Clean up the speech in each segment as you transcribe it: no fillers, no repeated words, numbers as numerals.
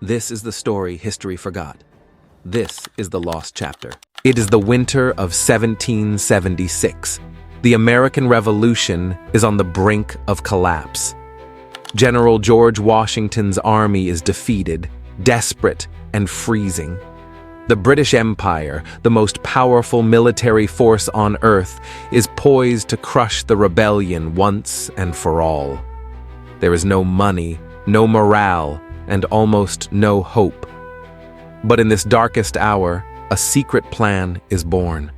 This is the story history forgot. This is the lost chapter. It is the winter of 1776. The American Revolution is on the brink of collapse. General George Washington's army is defeated, desperate, and freezing. The British Empire, the most powerful military force on earth, is poised to crush the rebellion once and for all. There is no money, no morale, and almost no hope. But in this darkest hour, a secret plan is born.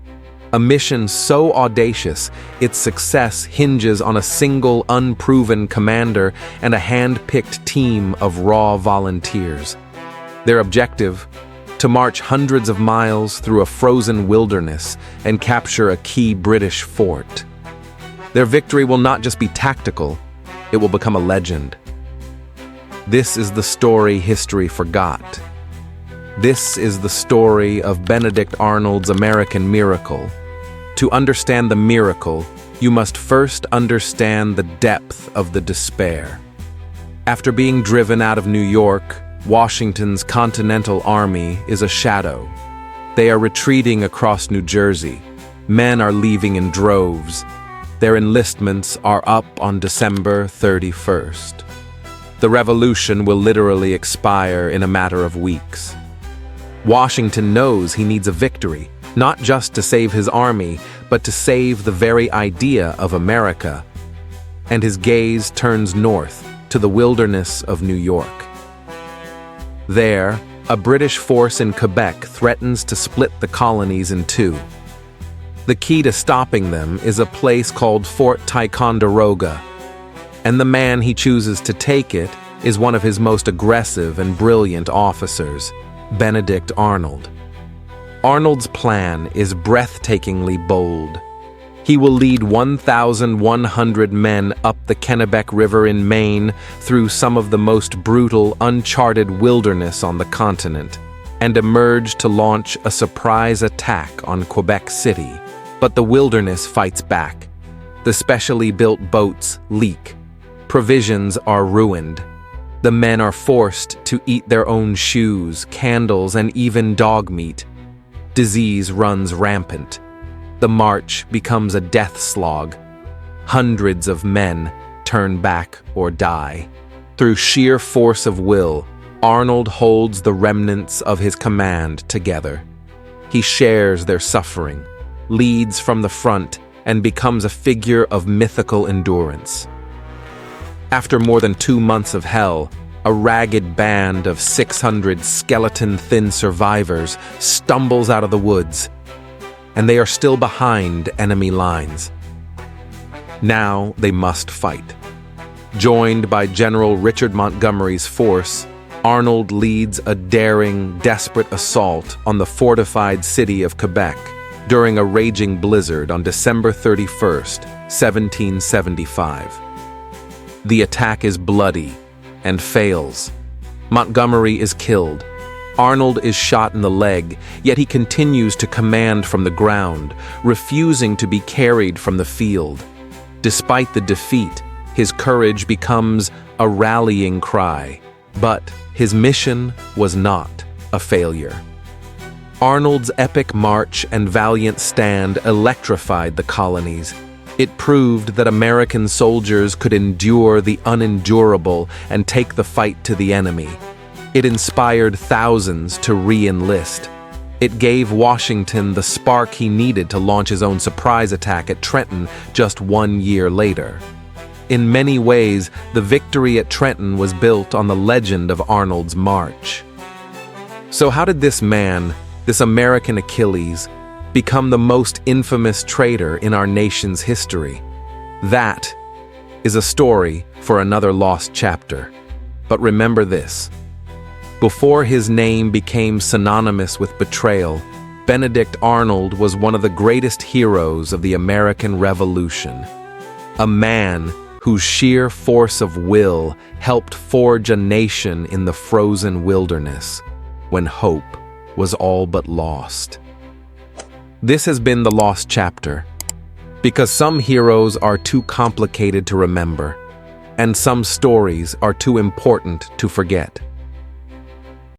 A mission so audacious, its success hinges on a single unproven commander and a hand-picked team of raw volunteers. Their objective: to march hundreds of miles through a frozen wilderness and capture a key British fort. Their victory will not just be tactical, it will become a legend. This is the story history forgot. This is the story of Benedict Arnold's American Miracle. To understand the miracle, you must first understand the depth of the despair. After being driven out of New York, Washington's Continental Army is a shadow. They are retreating across New Jersey. Men are leaving in droves. Their enlistments are up on December 31st. The revolution will literally expire in a matter of weeks. Washington knows he needs a victory, not just to save his army, but to save the very idea of America. And his gaze turns north to the wilderness of New York. There, a British force in Quebec threatens to split the colonies in two. The key to stopping them is a place called Fort Ticonderoga, and the man he chooses to take it is one of his most aggressive and brilliant officers, Benedict Arnold. Arnold's plan is breathtakingly bold. He will lead 1,100 men up the Quebec River in Maine through some of the most brutal, uncharted wilderness on the continent, and emerge to launch a surprise attack on Quebec City. But the wilderness fights back. The specially built boats leak. Provisions are ruined. The men are forced to eat their own shoes, candles, and even dog meat. Disease runs rampant. The march becomes a death slog. Hundreds of men turn back or die. Through sheer force of will, Arnold holds the remnants of his command together. He shares their suffering, leads from the front, and becomes a figure of mythical endurance. After more than 2 months of hell, a ragged band of 600 skeleton-thin survivors stumbles out of the woods, and they are still behind enemy lines. Now they must fight. Joined by General Richard Montgomery's force, Arnold leads a daring, desperate assault on the fortified city of Quebec during a raging blizzard on December 31st, 1775. The attack is bloody and fails. Montgomery is killed. Arnold is shot in the leg, yet he continues to command from the ground, refusing to be carried from the field. Despite the defeat, his courage becomes a rallying cry. But his mission was not a failure. Arnold's epic march and valiant stand electrified the colonies. It proved that American soldiers could endure the unendurable and take the fight to the enemy. It inspired thousands to re-enlist. It gave Washington the spark he needed to launch his own surprise attack at Trenton just 1 year later. In many ways, the victory at Trenton was built on the legend of Arnold's march. So how did this man, this American Achilles, become the most infamous traitor in our nation's history? That is a story for another lost chapter. But remember this: before his name became synonymous with betrayal, Benedict Arnold was one of the greatest heroes of the American Revolution. A man whose sheer force of will helped forge a nation in the frozen wilderness when hope was all but lost. This has been the lost chapter, because some heroes are too complicated to remember, and some stories are too important to forget.